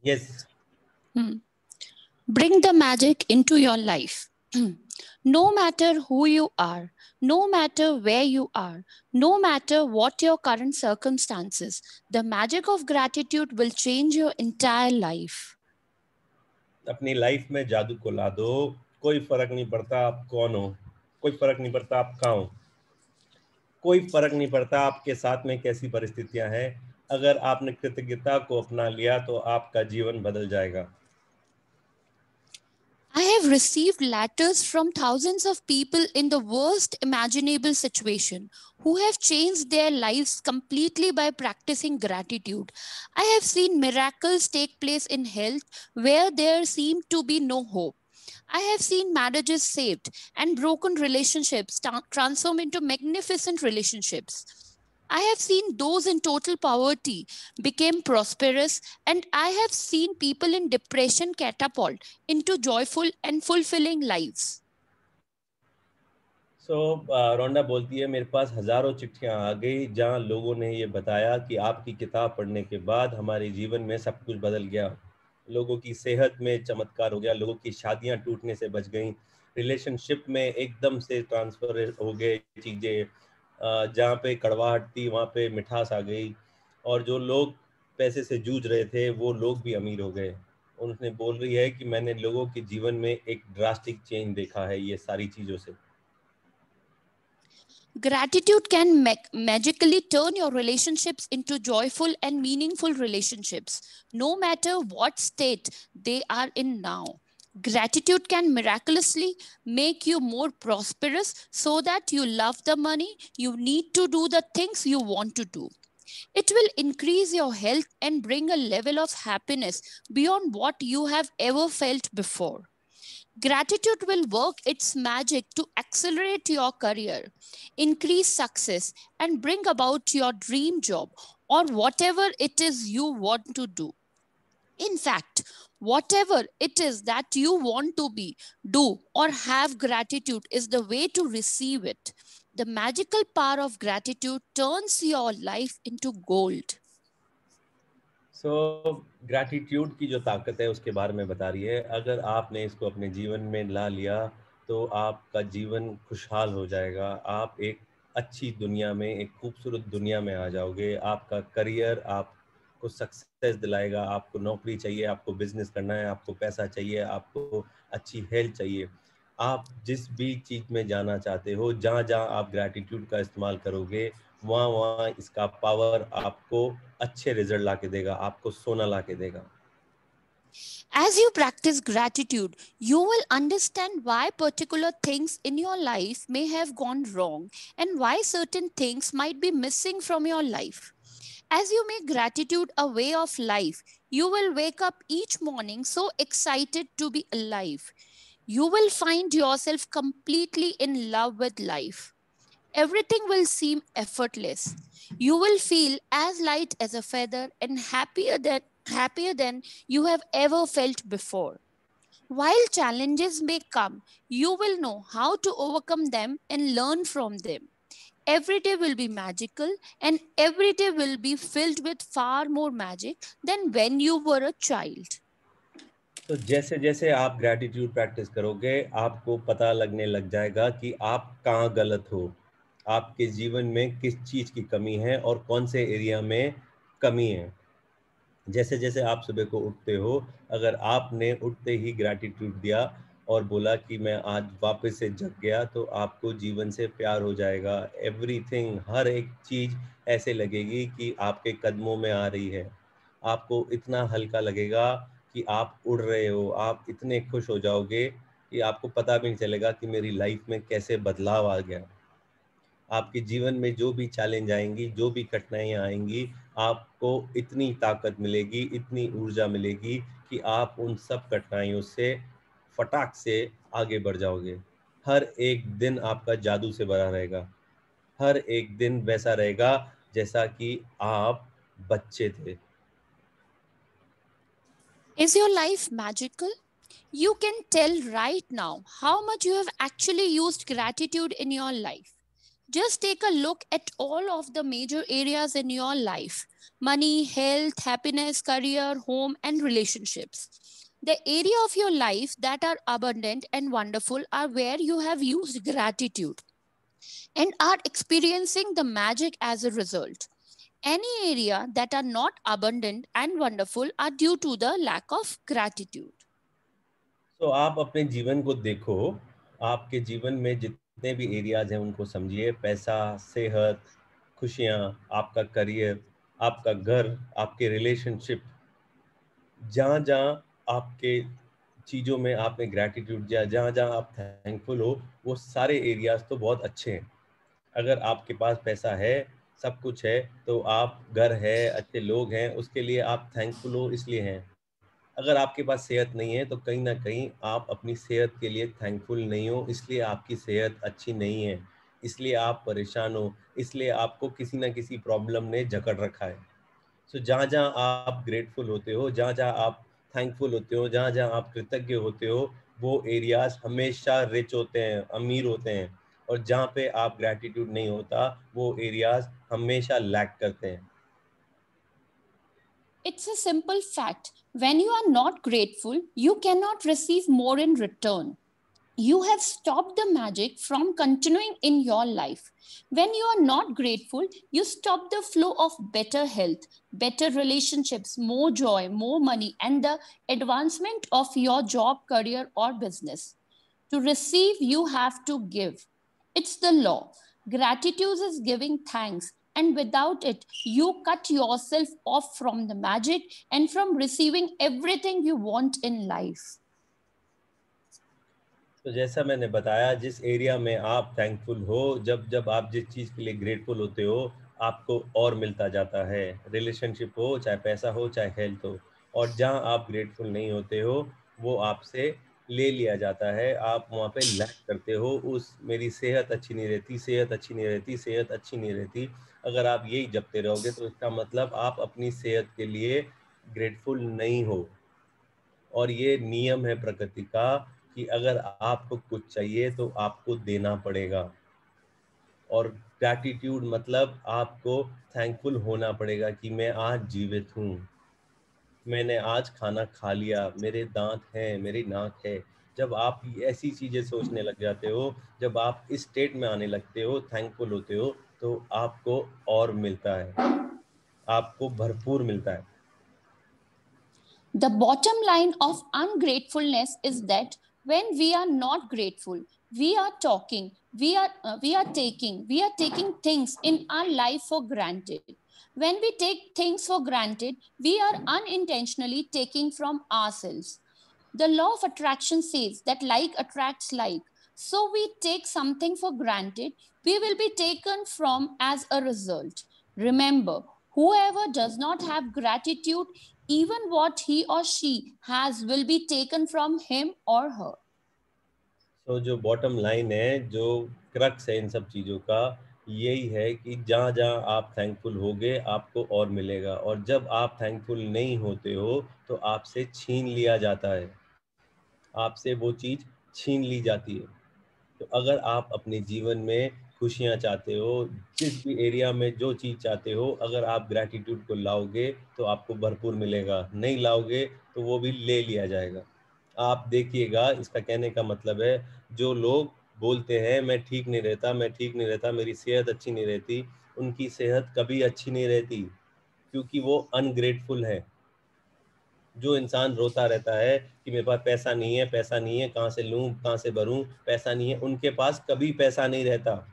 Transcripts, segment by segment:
Yes. Bring the magic into your life. No matter who you are, no matter where you are, no matter what your current circumstances, the magic of gratitude will change your entire life. अपनी life में जादू को ला दो. कोई फर्क नहीं पड़ता आप कौन हो, कोई फर्क नहीं पड़ता आप कहाँ हो, कोई फर्क नहीं पड़ता आपके साथ में कैसी परिस्थितियां हैं. अगर आपने कृतज्ञता को अपना लिया तो आपका जीवन बदल जाएगा. I have received letters from thousands of people in the worst imaginable situation who have changed their lives completely by practicing gratitude. I have seen miracles take place in health where there seemed to be no hope. I have seen marriages saved and broken relationships transform into magnificent relationships. I have seen those in total poverty became prosperous, and I have seen people in depression catapult into joyful and fulfilling lives. सो रोंडा बोलती है मेरे पास हज़ारों चिट्ठियां आ गई जहां लोगों ने ये बताया कि आपकी किताब पढ़ने के बाद हमारे जीवन में सब कुछ बदल गया. लोगों की सेहत में चमत्कार हो गया, लोगों की शादियां टूटने से बच गई, रिलेशनशिप में एकदम से ट्रांसफर हो गए चीज़ें. जहाँ पे कड़वाहट थी वहाँ पे मिठास आ गई, और जो लोग पैसे से जूझ रहे थे वो लोग भी अमीर हो गए. उन्होंने बोल रही है कि मैंने लोगों के जीवन में एक ड्रास्टिक चेंज देखा है ये सारी चीज़ों से. Gratitude can magically turn your relationships into joyful and meaningful relationships, no matter what state they are in now. Gratitude can miraculously make you more prosperous so that you love the money you need to do the things you want to do. It will increase your health and bring a level of happiness beyond what you have ever felt before. Gratitude will work its magic to accelerate your career, increase success, and bring about your dream job or whatever it is you want to do. In fact, whatever it is that you want to be, do, or have, gratitude is the way to receive it. The magical power of gratitude turns your life into gold. So gratitude की जो ताकत है उसके बारे में बता रही है. अगर आपने इसको अपने जीवन में ला लिया तो आपका जीवन खुशहाल हो जाएगा. आप एक अच्छी दुनिया में, एक खूबसूरत दुनिया में आ जाओगे. आपका करियर आपको सक्सेस दिलाएगा. आपको नौकरी चाहिए, आपको बिजनेस करना है, आपको पैसा चाहिए, आपको अच्छी हेल्थ चाहिए, आप जिस भी चीज़ में जाना चाहते हो, जहाँ जहाँ आप ग्रैटिट्यूड का इस्तेमाल करोगे वहाँ वहाँ इसका पावर आपको अच्छे रिजल्ट ला के देगा, आपको सोना ला के देगा. As you practice gratitude, you will understand why particular things in your life may have gone wrong and why certain things might be missing from your life. As you make gratitude a way of life, you will wake up each morning so excited to be alive. You will find yourself completely in love with life. Everything will seem effortless. You will feel as light as a feather and happier than you have ever felt before. While challenges may come, you will know how to overcome them and learn from them. Every day will be magical, and every day will be filled with far more magic than when you were a child. तो जैसे जैसे आप gratitude practice करोगे आपको पता लगने लग जाएगा कि आप कहाँ गलत हो, आपके जीवन में किस चीज़ की कमी है और कौन से एरिया में कमी है. जैसे जैसे आप सुबह को उठते हो, अगर आपने उठते ही ग्रैटिट्यूड दिया और बोला कि मैं आज वापस से जग गया, तो आपको जीवन से प्यार हो जाएगा. एवरीथिंग, हर एक चीज़ ऐसे लगेगी कि आपके कदमों में आ रही है. आपको इतना हल्का लगेगा कि आप उड़ रहे हो. आप इतने खुश हो जाओगे कि आपको पता भी नहीं चलेगा कि मेरी लाइफ में कैसे बदलाव आ गया. आपके जीवन में जो भी चैलेंज आएंगी, जो भी कठिनाइयाँ आएंगी, आपको इतनी ताकत मिलेगी, इतनी ऊर्जा मिलेगी कि आप उन सब कठिनाइयों से फटाक से आगे बढ़ जाओगे. हर एक दिन आपका जादू से भरा रहेगा. हर एक दिन वैसा रहेगा जैसा कि आप बच्चे थे. Is your life magical? You can tell right now how much you have actually used gratitude in your life. Just take a look at all of the major areas in your life: money, health, happiness, career, home, and relationships. The area of your life that are abundant and wonderful are where you have used gratitude and are experiencing the magic as a result. Any area that are not abundant and wonderful are due to the lack of gratitude. तो आप अपने जीवन को देखो, आपके जीवन में जितने भी एरियाज हैं उनको समझिए। पैसा, सेहत, खुशियाँ, आपका करियर, आपका घर, आपके रिलेशनशिप, जहाँ जहाँ आपके चीज़ों में आपने ग्रैटिट्यूड दिया, जहाँ जहाँ आप थैंकफुल हो, वो सारे एरियाज तो बहुत अच्छे हैं। अगर आपके पास पैसा है, सब कुछ है, तो आप घर है, अच्छे लोग हैं, उसके लिए आप थैंकफुल हो, इसलिए हैं। अगर आपके पास सेहत नहीं है, तो कहीं ना कहीं आप अपनी सेहत के लिए थैंकफुल नहीं हो, इसलिए आपकी सेहत अच्छी नहीं है, इसलिए आप परेशान हो, इसलिए आपको किसी ना किसी प्रॉब्लम ने जकड़ रखा है। सो जहाँ जहाँ आप ग्रेटफुल होते हो, जहाँ जहाँ आप थैंकफुल होते हो, जहाँ जहाँ आप कृतज्ञ होते हो, वो एरियाज हमेशा रिच होते हैं, अमीर होते हैं। और जहाँ पे आप ग्रैटिट्यूड नहीं होता, वो एरियाज हमेशा लैक करते हैं। It's a simple fact. When you are not grateful, you cannot receive more in return. You have stopped the magic from continuing in your life. When you are not grateful, you stop the flow of better health, better relationships, more joy, more money, and the advancement of your job, career, or business. To receive, you have to give. It's the law. Gratitude is giving thanks, and without it, you cut yourself off from the magic and from receiving everything you want in life. तो जैसा मैंने बताया, जिस area में आप thankful हो, जब जब आप जिस चीज़ के लिए ग्रेटफुल होते हो, आपको और मिलता जाता है। रिलेशनशिप हो, चाहे पैसा हो, चाहे हेल्थ हो। और जहाँ आप ग्रेटफुल नहीं होते हो, वो आपसे ले लिया जाता है। आप वहाँ पे लैक करते हो। उस मेरी सेहत अच्छी नहीं रहती, सेहत अच्छी नहीं रहती, सेहत अच्छी नहीं रहती। अगर आप यही जपते रहोगे, तो इसका मतलब आप अपनी सेहत के लिए ग्रेटफुल नहीं हो। और ये नियम है प्रकृति का कि अगर आपको कुछ चाहिए तो आपको देना पड़ेगा। और ग्रैटिट्यूड मतलब आपको थैंकफुल होना पड़ेगा कि मैं आज जीवित हूँ, मैंने आज खाना खा लिया, मेरे दांत हैं, मेरी नाक है। जब आप ऐसी चीज़ें सोचने लग जाते हो, जब आप इस स्टेट में आने लगते हो, थैंकफुल होते हो, तो आपको और मिलता है, आपको भरपूर मिलता है। The bottom line of ungratefulness is that when we are not grateful, we are talking, we are taking things in our life for granted. When we take things for granted, we are unintentionally taking from ourselves. The law of attraction says that like attracts like. So we take something for granted, we will be taken from as a result. Remember, whoever does not have gratitude, even what he or she has will be taken from him or her. तो जो bottom line है, जो crux है इन सब चीज़ों का, यही है कि जहाँ जहाँ आप थैंकफुल होगे, आपको और मिलेगा। और जब आप थैंकफुल नहीं होते हो, तो आपसे छीन लिया जाता है, आपसे वो चीज़ छीन ली जाती है। तो अगर आप अपने जीवन में खुशियाँ चाहते हो, जिस भी एरिया में जो चीज़ चाहते हो, अगर आप ग्रैटिट्यूड को लाओगे, तो आपको भरपूर मिलेगा। नहीं लाओगे, तो वो भी ले लिया जाएगा। आप देखिएगा, इसका कहने का मतलब है, जो लोग बोलते हैं मैं ठीक नहीं रहता, मैं ठीक नहीं रहता, मेरी सेहत अच्छी नहीं रहती, उनकी सेहत कभी अच्छी नहीं रहती, क्योंकि वो अनग्रेटफुल है। जो इंसान रोता रहता है कि मेरे पास पैसा नहीं है, पैसा नहीं है, कहाँ से लूँ, कहाँ से भरूँ, पैसा नहीं है, उनके पास कभी पैसा नहीं रहता।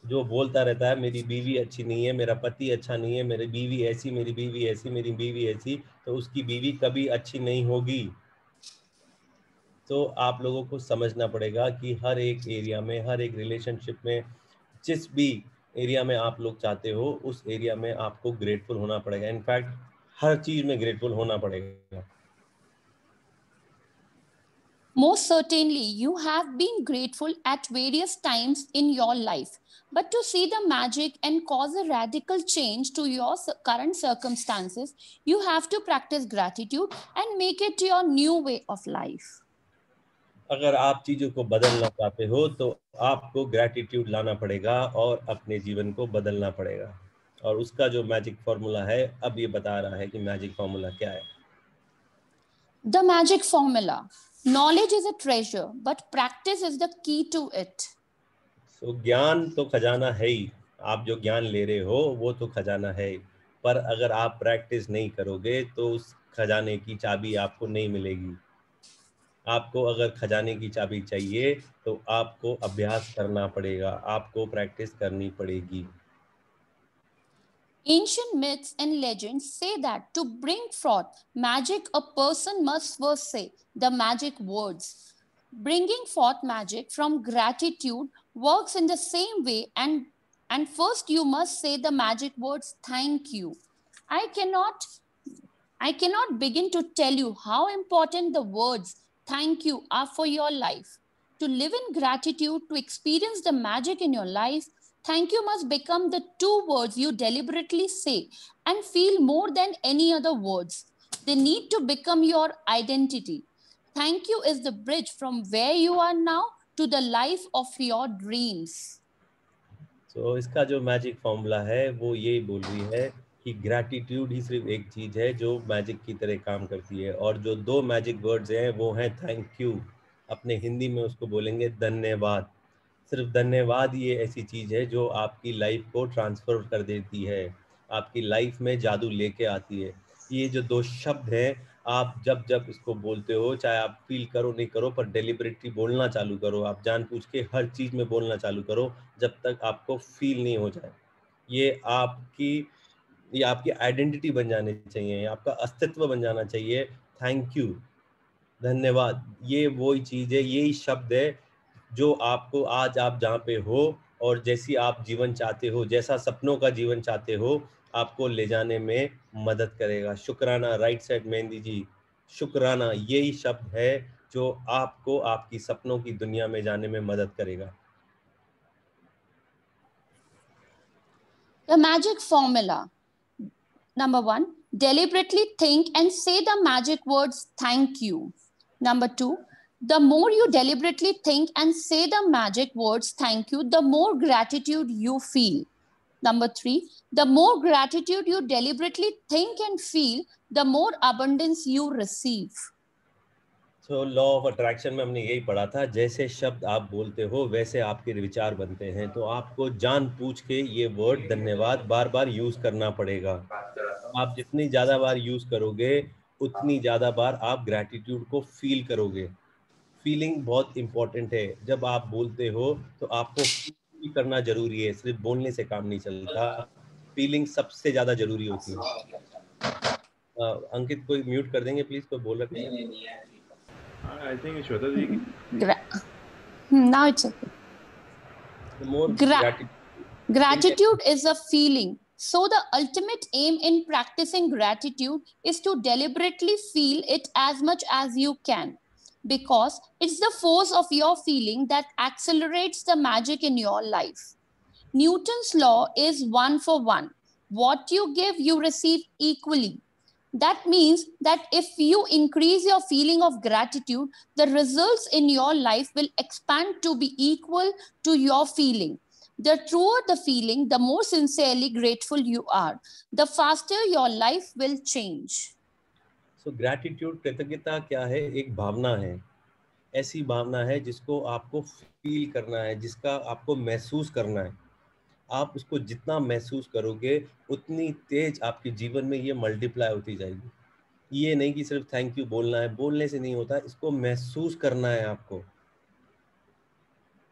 जो बोलता रहता है मेरी बीवी अच्छी नहीं है, मेरा पति अच्छा नहीं है, मेरी बीवी ऐसी, मेरी बीवी ऐसी, मेरी बीवी ऐसी, तो उसकी बीवी कभी अच्छी नहीं होगी। तो आप लोगों को समझना पड़ेगा कि हर एक एरिया में, हर एक रिलेशनशिप में, जिस भी एरिया में आप लोग चाहते हो, उस एरिया में आपको ग्रेटफुल होना पड़ेगा। इनफैक्ट हर चीज़ में ग्रेटफुल होना पड़ेगा। Most certainly, you have been grateful at various times in your life. But to see the magic and cause a radical change to your current circumstances, you have to practice gratitude and make it your new way of life. अगर आप चीज़ों को बदलना चाहते हो तो आपको gratitude लाना पड़ेगा और अपने जीवन को बदलना पड़ेगा। और उसका जो मैजिक फॉर्मूला है, अब ये बता रहा है कि मैजिक फॉर्मूला क्या है। The magic formula. Knowledge is a treasure, but practice is the key to it. सो ज्ञान तो खजाना है ही। आप जो ज्ञान ले रहे हो वो तो खजाना है ही, पर अगर आप प्रैक्टिस नहीं करोगे तो उस खजाने की चाबी आपको नहीं मिलेगी। आपको अगर खजाने की चाबी चाहिए तो आपको अभ्यास करना पड़ेगा, आपको प्रैक्टिस करनी पड़ेगी। Ancient myths and legends say that to bring forth magic, a person must first say the magic words. Bringing forth magic from gratitude works in the same way, and first you must say the magic words thank you. I cannot I cannot begin to tell you how important the words thank you are for your life. To live in gratitude, to experience the magic in your life, thank you must become the two words you deliberately say and feel more than any other words. They need to become your identity. Thank you is the bridge from where you are now to the life of your dreams. तो इसका जो magic formula है वो यही बोल रही है कि ग्रैटिट्यूड ही सिर्फ एक चीज़ है जो मैजिक की तरह काम करती है, और जो दो मैजिक वर्ड्स हैं वो हैं थैंक यू। अपने हिंदी में उसको बोलेंगे धन्यवाद। सिर्फ धन्यवाद ही ये ऐसी चीज़ है जो आपकी लाइफ को ट्रांसफर कर देती है, आपकी लाइफ में जादू लेके आती है। ये जो दो शब्द हैं, आप जब जब इसको बोलते हो, चाहे आप फील करो नहीं करो, पर डेलिबरेटली बोलना चालू करो, आप जानबूझ के हर चीज़ में बोलना चालू करो जब तक आपको फील नहीं हो जाए। ये आपकी ये आपकी आइडेंटिटी बन जानी चाहिए, ये आपका अस्तित्व बन जाना चाहिए। थैंक यू, धन्यवाद, ये वही चीज़ है, यही शब्द है जो आपको आज आप जहाँ पे हो और जैसी आप जीवन चाहते हो, जैसा सपनों का जीवन चाहते हो, आपको ले जाने में मदद करेगा। शुक्राना, राइट साइड मेहंदी जी, शुक्राना यही शब्द है जो आपको आपकी सपनों की दुनिया में जाने में मदद करेगा। The magic formula. Number one, deliberately think and say the magic words thank you. Number two, the more you deliberately think and say the magic words thank you, the more gratitude you feel. Number three, the more gratitude you deliberately think and feel, the more abundance you receive. So law of attraction में हमने यही पढ़ा था, जैसे शब्द आप बोलते हो वैसे आपके विचार बनते हैं। तो आपको जान पूछ के ये वर्ड धन्यवाद बार बार यूज करना पड़ेगा। आप जितनी ज़्यादा बार यूज़ करोगे, उतनी ज़्यादा बार आप ग्रैटिट्यूड को फ़ील करोगे। फ़ीलिंग बहुत इम्पोर्टेंट है। जब आप बोलते हो, तो आपको फ़ील करना ज़रूरी है, सिर्फ़ बोलने से काम नहीं चलता। फ़ीलिंग सबसे ज़्यादा ज़रूरी होती है। अंकित, कोई म्यूट कर देंगे प्लीज़, कोई बोल रहा है? I think Shweta ji. Now it's okay. The more Gratitude is a feeling. So, the ultimate aim in practicing gratitude is to deliberately feel it as much as you can, because it's the force of your feeling that accelerates the magic in your life. Newton's law is 1 for 1. What you give, you receive equally. That means that if you increase your feeling of gratitude, the results in your life will expand to be equal to your feeling. The truer the feeling, the more sincerely grateful you are, the faster your life will change. So gratitude, कृतज्ञता क्या है? एक भावना है। ऐसी भावना है जिसको आपको feel करना है, जिसका आपको महसूस करना है। आप उसको जितना महसूस करोगे, उतनी तेज आपके जीवन में ये मल्टीप्लाई होती जाएगी। ये नहीं कि सिर्फ थैंक यू बोलना है, बोलने से नहीं होता, इसको महसूस करना है आपको।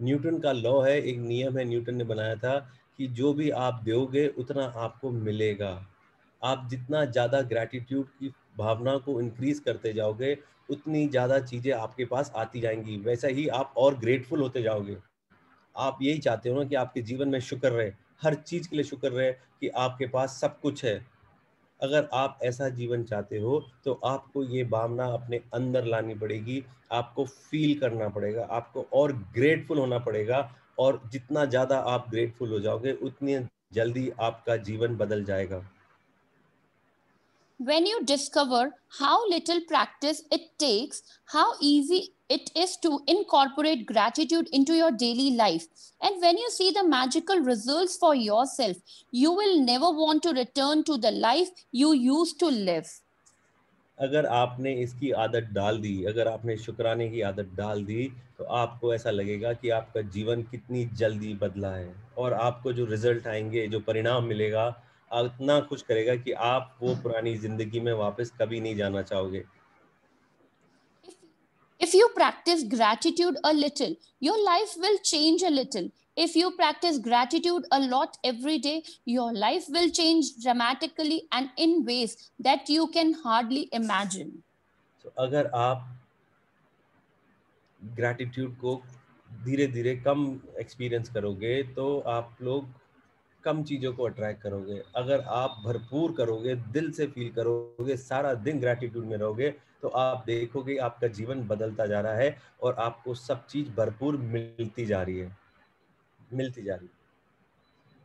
न्यूटन का लॉ है, एक नियम है न्यूटन ने बनाया था कि जो भी आप दोगे उतना आपको मिलेगा। आप जितना ज़्यादा ग्रैटिट्यूड की भावना को इंक्रीज करते जाओगे, उतनी ज़्यादा चीज़ें आपके पास आती जाएंगी, वैसा ही आप और ग्रेटफुल होते जाओगे। आप यही चाहते हो ना कि आपके जीवन में शुक्र रहे, हर चीज़ के लिए शुक्र रहे कि आपके पास सब कुछ है। अगर आप ऐसा जीवन चाहते हो तो आपको ये भावना अपने अंदर लानी पड़ेगी, आपको फील करना पड़ेगा, आपको और ग्रेटफुल होना पड़ेगा। और जितना ज़्यादा आप ग्रेटफुल हो जाओगे, उतनी जल्दी आपका जीवन बदल जाएगा। When you discover how little practice it takes, how easy it is to incorporate gratitude into your daily life, and when you see the magical results for yourself, you will never want to return to the life you used to live. अगर आपने इसकी आदत डाल दी, अगर आपने शुक्राने की आदत डाल दी, तो आपको ऐसा लगेगा कि आपका जीवन कितनी जल्दी बदला है और आपको जो रिजल्ट आएंगे, जो परिणाम मिलेगा, इतना खुश करेगा कि आप वो पुरानी जिंदगी में वापस कभी नहीं जाना चाहोगे. If you practice gratitude a little, your life will change a little. If you practice gratitude a lot every day, your life will change dramatically and in ways that you can hardly imagine. तो अगर आप gratitude को धीरे धीरे कम experience करोगे, तो आप लोग कम चीज़ों को अट्रैक्ट करोगे. अगर आप भरपूर करोगे, दिल से फील करोगे, सारा दिन ग्रैटिट्यूड में रहोगे, तो आप देखोगे आपका जीवन बदलता जा रहा है और आपको सब चीज़ भरपूर मिलती जा रही है.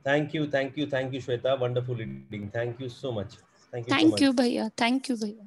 Thank you Shweta, wonderful reading. Thank you so much. Thank you, Bhaiya. Thank you, Bhaiya.